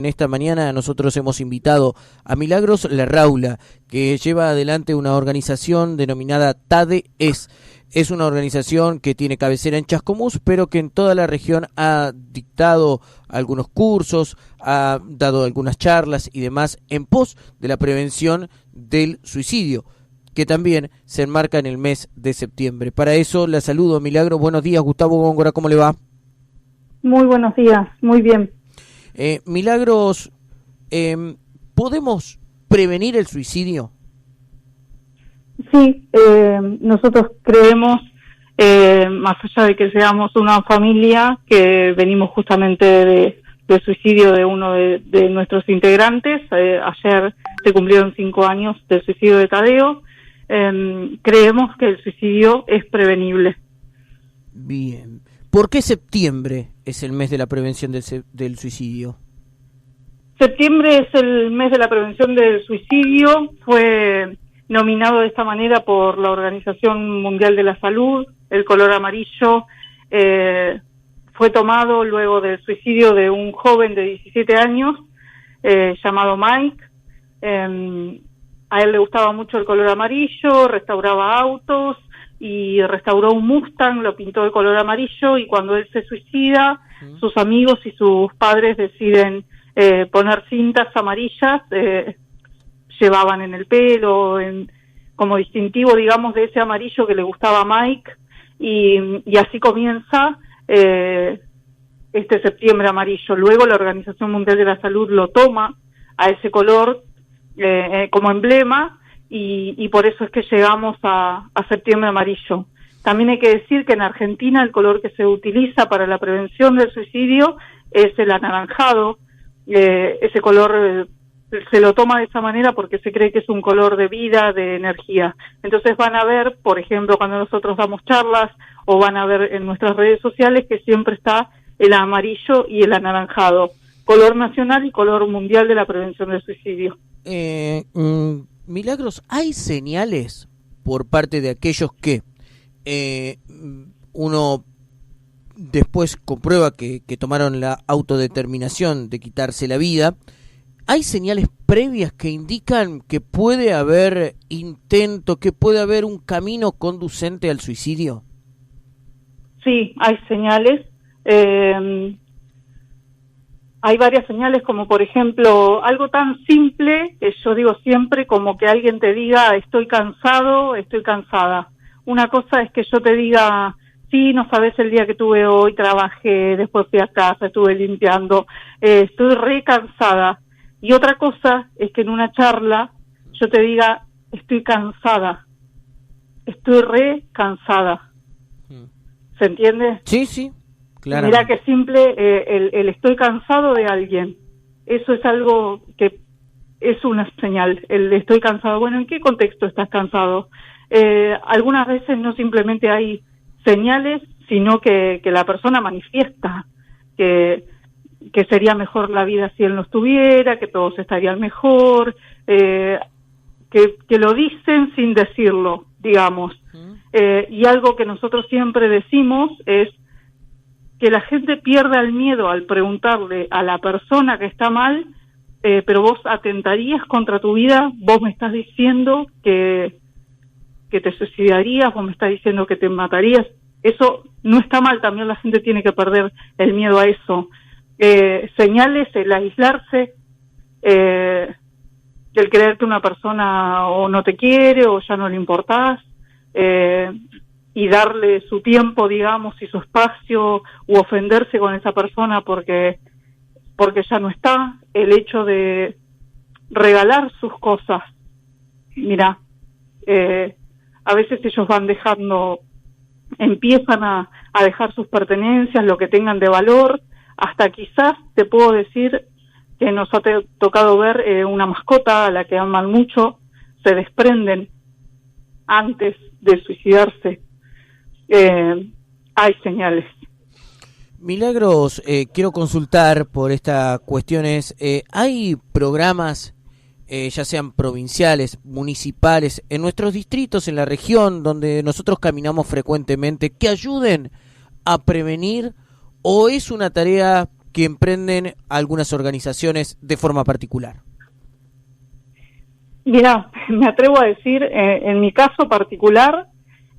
En esta mañana nosotros hemos invitado a Milagros Larraula, que lleva adelante una organización denominada TADE-ES. Es una organización que tiene cabecera en Chascomús, pero que en toda la región ha dictado algunos cursos, ha dado algunas charlas y demás en pos de la prevención del suicidio, que también se enmarca en el mes de septiembre. Para eso la saludo, Milagros. Buenos días, Gustavo Góngora, ¿cómo le va? Muy buenos días, muy bien. Milagros, ¿podemos prevenir el suicidio? Sí, nosotros creemos, más allá de que seamos una familia, que venimos justamente del suicidio de uno de nuestros integrantes. Ayer se cumplieron 5 años del suicidio de Tadeo. Creemos que el suicidio es prevenible. Bien. ¿Por qué septiembre es el mes de la prevención del suicidio? Septiembre es el mes de la prevención del suicidio. Fue nominado de esta manera por la Organización Mundial de la Salud. El color amarillo fue tomado luego del suicidio de un joven de 17 años llamado Mike. A él le gustaba mucho el color amarillo, restauraba autos y restauró un Mustang, lo pintó de color amarillo, y cuando él se suicida, sus amigos y sus padres deciden poner cintas amarillas, llevaban en el pelo, como distintivo, digamos, de ese amarillo que le gustaba a Mike, y así comienza este septiembre amarillo. Luego la Organización Mundial de la Salud lo toma a ese color como emblema, y por eso es que llegamos a septiembre amarillo. También hay que decir que en Argentina el color que se utiliza para la prevención del suicidio es el anaranjado. Ese color se lo toma de esa manera porque se cree que es un color de vida, de energía. Entonces van a ver, por ejemplo, cuando nosotros damos charlas, o van a ver en nuestras redes sociales, que siempre está el amarillo y el anaranjado, color nacional y color mundial de la prevención del suicidio. Milagros, ¿hay señales por parte de aquellos que uno después comprueba que tomaron la autodeterminación de quitarse la vida? ¿Hay señales previas que indican que puede haber intento, que puede haber un camino conducente al suicidio? Sí, hay señales. Hay varias señales, como por ejemplo, algo tan simple, que yo digo siempre, como que alguien te diga: estoy cansado, estoy cansada. Una cosa es que yo te diga: sí, no sabes el día que tuve hoy, trabajé, después fui a casa, estuve limpiando, estoy re cansada. Y otra cosa es que en una charla yo te diga: estoy cansada, estoy re cansada. ¿Se entiende? Sí, sí, claro. Mirá qué simple, el estoy cansado de alguien. Eso es algo que es una señal, el estoy cansado. Bueno, ¿en qué contexto estás cansado? Algunas veces no simplemente hay señales, sino que la persona manifiesta que sería mejor la vida si él no estuviera, que todos estarían mejor, que lo dicen sin decirlo, digamos. Y algo que nosotros siempre decimos es que la gente pierda el miedo al preguntarle a la persona que está mal: pero vos atentarías contra tu vida, vos me estás diciendo que te suicidarías, vos me estás diciendo que te matarías. Eso no está mal, también la gente tiene que perder el miedo a eso. Señales: el aislarse, el creer que una persona o no te quiere o ya no le importás, y darle su tiempo, digamos, y su espacio, u ofenderse con esa persona porque ya no está. El hecho de regalar sus cosas. Mira, a veces ellos van empiezan a dejar sus pertenencias, lo que tengan de valor, hasta quizás te puedo decir que nos ha tocado ver una mascota a la que aman mucho, se desprenden antes de suicidarse. Hay señales. Milagros, quiero consultar por estas cuestiones. ¿Hay programas, ya sean provinciales, municipales, en nuestros distritos, en la región donde nosotros caminamos frecuentemente, que ayuden a prevenir, o es una tarea que emprenden algunas organizaciones de forma particular? Mira, me atrevo a decir, en mi caso particular,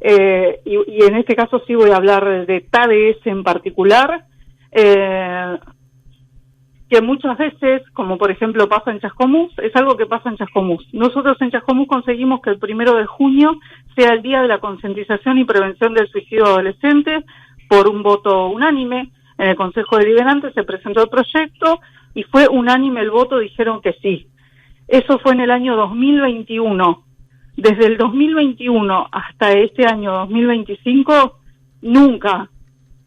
y en este caso sí voy a hablar de TADS en particular, que muchas veces, como por ejemplo pasa en Chascomús, es algo que pasa en Chascomús. Nosotros en Chascomús conseguimos que el 1 de junio sea el Día de la Concientización y Prevención del Suicidio Adolescente por un voto unánime. En el Consejo Deliberante se presentó el proyecto y fue unánime el voto, dijeron que sí. Eso fue en el año 2021. Desde el 2021 hasta este año 2025, nunca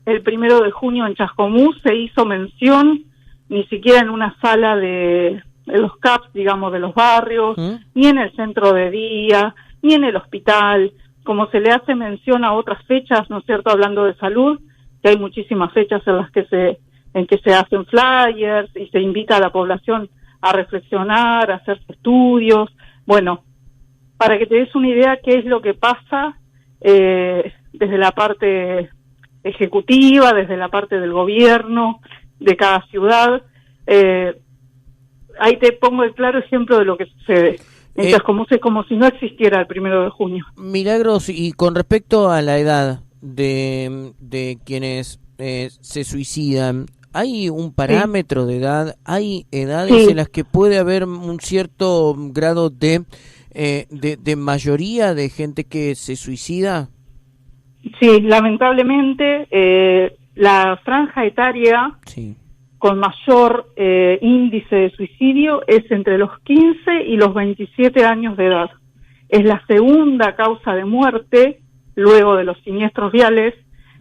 el 1 de junio en Chascomús se hizo mención, ni siquiera en una sala de los CAPS, digamos, de los barrios, ni en el centro de día, ni en el hospital, como se le hace mención a otras fechas, ¿no es cierto?, hablando de salud, que hay muchísimas fechas en las que se hacen flyers y se invita a la población a reflexionar, a hacer estudios. Bueno, para que te des una idea qué es lo que pasa desde la parte ejecutiva, desde la parte del gobierno, de cada ciudad. Ahí te pongo el claro ejemplo de lo que sucede. Entonces, como si no existiera el 1 de junio. Milagros, y con respecto a la edad de quienes se suicidan, ¿hay un parámetro de edad? ¿Hay edades en las que puede haber un cierto grado de mayoría de gente que se suicida? Sí, lamentablemente la franja etaria con mayor índice de suicidio es entre los 15 y los 27 años de edad. Es la segunda causa de muerte, luego de los siniestros viales.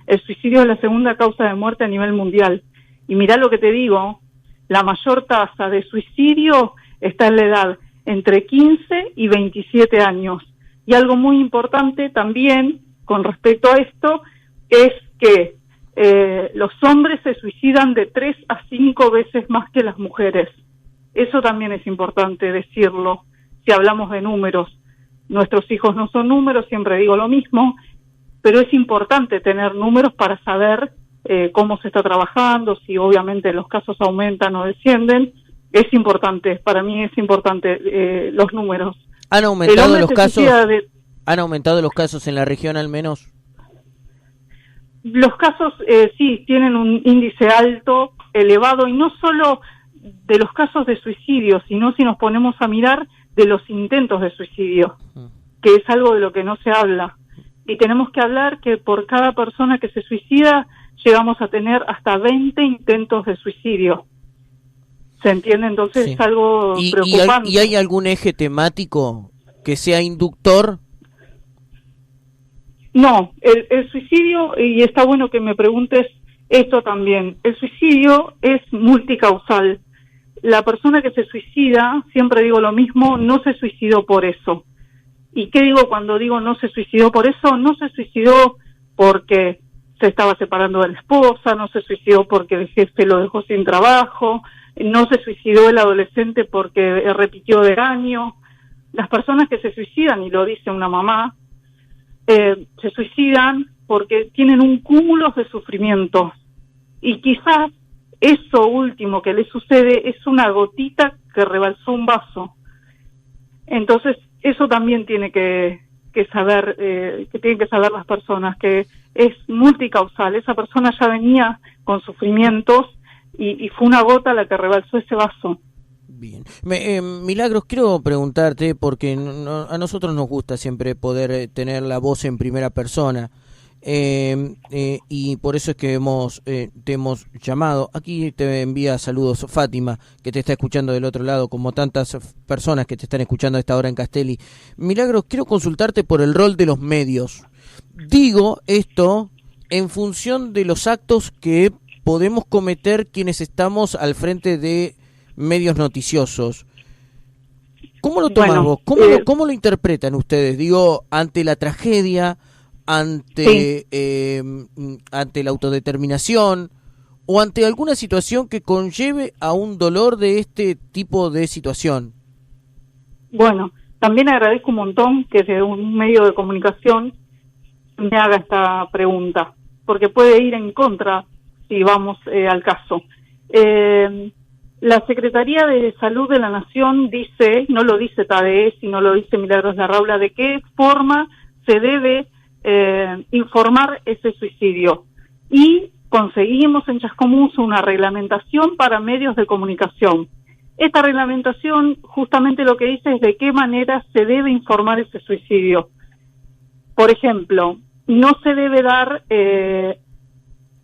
El suicidio es la segunda causa de muerte a nivel mundial. Y mirá lo que te digo, la mayor tasa de suicidio está en la edad entre 15 y 27 años. Y algo muy importante también con respecto a esto es que los hombres se suicidan de 3 a 5 veces más que las mujeres. Eso también es importante decirlo, si hablamos de números. Nuestros hijos no son números, siempre digo lo mismo, pero es importante tener números para saber cómo se está trabajando, si obviamente los casos aumentan o descienden. Es importante, para mí es importante los números. ¿Han aumentado los casos? ¿Han aumentado los casos en la región al menos? Los casos sí tienen un índice alto, elevado, y no solo de los casos de suicidio, sino si nos ponemos a mirar de los intentos de suicidio, que es algo de lo que no se habla. Y tenemos que hablar que por cada persona que se suicida llegamos a tener hasta 20 intentos de suicidio. ¿Se entiende? Entonces es algo preocupante. ¿Y hay algún eje temático que sea inductor? No, el suicidio, y está bueno que me preguntes esto también, el suicidio es multicausal. La persona que se suicida, siempre digo lo mismo, no se suicidó por eso. ¿Y qué digo cuando digo no se suicidó por eso? No se suicidó porque se estaba separando de la esposa, no se suicidó porque el jefe lo dejó sin trabajo, no se suicidó el adolescente porque repitió de año. Las personas que se suicidan, y lo dice una mamá, se suicidan porque tienen un cúmulo de sufrimientos. Y quizás eso último que les sucede es una gotita que rebalsó un vaso. Entonces, eso también tiene que saber, que tienen que saber las personas, que es multicausal. Esa persona ya venía con sufrimientos y fue una gota la que rebalsó ese vaso. Bien. Milagros, quiero preguntarte, porque a nosotros nos gusta siempre poder tener la voz en primera persona, y por eso es que te hemos llamado. Aquí te envía saludos Fátima, que te está escuchando del otro lado, como tantas personas que te están escuchando a esta hora en Castelli. Milagros, quiero consultarte por el rol de los medios. Digo esto en función de los actos que podemos cometer quienes estamos al frente de medios noticiosos. ¿Cómo lo tomas vos? ¿Cómo lo interpretan ustedes? Digo, ante la tragedia, ante la autodeterminación, o ante alguna situación que conlleve a un dolor de este tipo de situación. Bueno, también agradezco un montón que de un medio de comunicación me haga esta pregunta, porque puede ir en contra si vamos al caso. La Secretaría de Salud de la Nación dice, no lo dice TADE, sino lo dice Milagros Larraula, de qué forma se debe informar ese suicidio. Y conseguimos en Chascomús una reglamentación para medios de comunicación. Esta reglamentación justamente lo que dice es de qué manera se debe informar ese suicidio. Por ejemplo, no se debe dar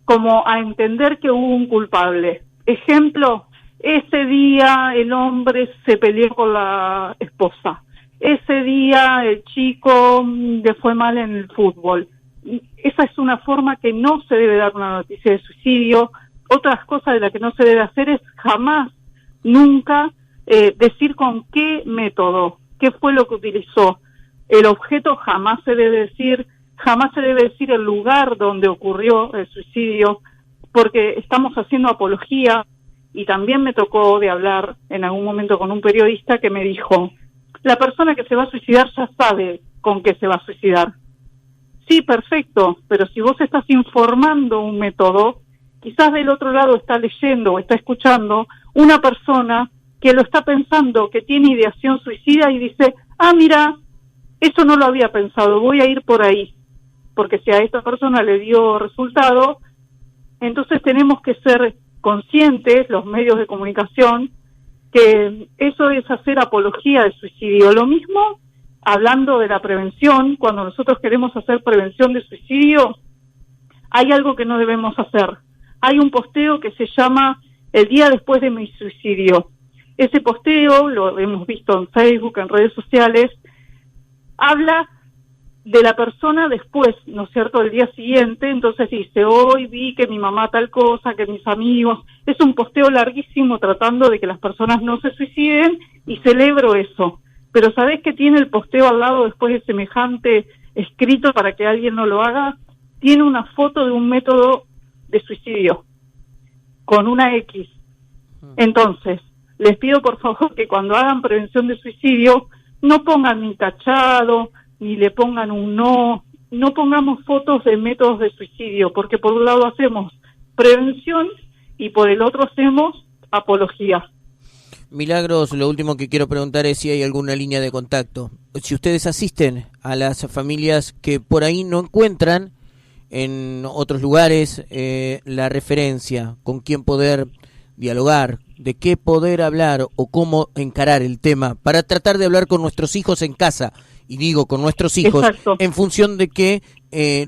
como a entender que hubo un culpable. Ejemplo, ese día el hombre se peleó con la esposa. Ese día el chico le fue mal en el fútbol. Esa es una forma que no se debe dar una noticia de suicidio. Otras cosas de las que no se debe hacer es jamás, nunca, decir con qué método, qué fue lo que utilizó. El objeto jamás se debe decir el lugar donde ocurrió el suicidio, porque estamos haciendo apología. Y también me tocó de hablar en algún momento con un periodista que me dijo, la persona que se va a suicidar ya sabe con qué se va a suicidar. Sí, perfecto, pero si vos estás informando un método, quizás del otro lado está leyendo o está escuchando una persona que lo está pensando, que tiene ideación suicida y dice, mira, eso no lo había pensado, voy a ir por ahí. Porque si a esta persona le dio resultado, entonces tenemos que ser conscientes, los medios de comunicación, que eso es hacer apología del suicidio. Lo mismo hablando de la prevención, cuando nosotros queremos hacer prevención de suicidio, hay algo que no debemos hacer. Hay un posteo que se llama El día después de mi suicidio. Ese posteo, lo hemos visto en Facebook, en redes sociales, habla de la persona después, ¿no es cierto?, el día siguiente. Entonces dice, hoy vi que mi mamá tal cosa, que mis amigos. Es un posteo larguísimo tratando de que las personas no se suiciden y celebro eso. Pero ¿sabés qué tiene el posteo al lado después de semejante escrito para que alguien no lo haga? Tiene una foto de un método de suicidio con una X. Entonces, les pido por favor que cuando hagan prevención de suicidio no pongan ni tachado, ni le pongan un no pongamos fotos de métodos de suicidio, porque por un lado hacemos prevención y por el otro hacemos apología. Milagros, lo último que quiero preguntar es si hay alguna línea de contacto. Si ustedes asisten a las familias que por ahí no encuentran en otros lugares la referencia, con quién poder dialogar, de qué poder hablar o cómo encarar el tema para tratar de hablar con nuestros hijos en casa. Y digo con nuestros hijos, exacto, en función de que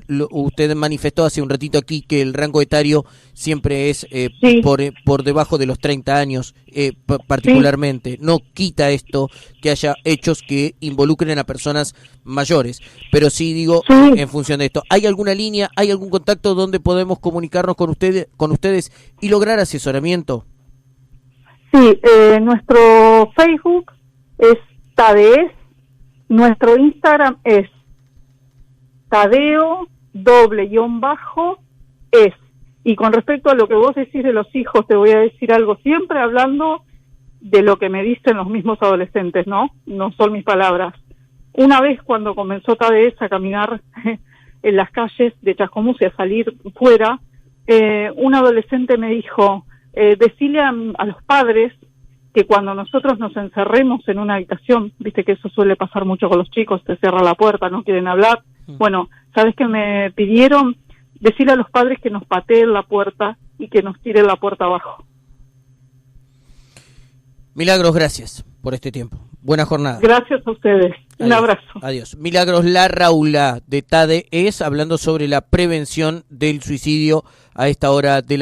usted manifestó hace un ratito aquí que el rango etario siempre es sí, por debajo de los 30 años, particularmente. Sí. No quita esto que haya hechos que involucren a personas mayores, pero sí digo, sí, en función de esto. ¿Hay alguna línea, hay algún contacto donde podemos comunicarnos con ustedes y lograr asesoramiento? Sí, nuestro Facebook es TADES. Nuestro Instagram es Tadeo _es. Y con respecto a lo que vos decís de los hijos, te voy a decir algo, siempre hablando de lo que me dicen los mismos adolescentes, ¿no? No son mis palabras. Una vez cuando comenzó Tadeo a caminar en las calles de Chascomús y a salir fuera, un adolescente me dijo, decile a los padres que cuando nosotros nos encerremos en una habitación, viste que eso suele pasar mucho con los chicos, te cierra la puerta, no quieren hablar. Bueno, ¿sabes qué me pidieron? Decirle a los padres que nos pateen la puerta y que nos tiren la puerta abajo. Milagros, gracias por este tiempo. Buena jornada. Gracias a ustedes. Adiós. Un abrazo. Adiós. Milagros Larraula de TADES hablando sobre la prevención del suicidio a esta hora de la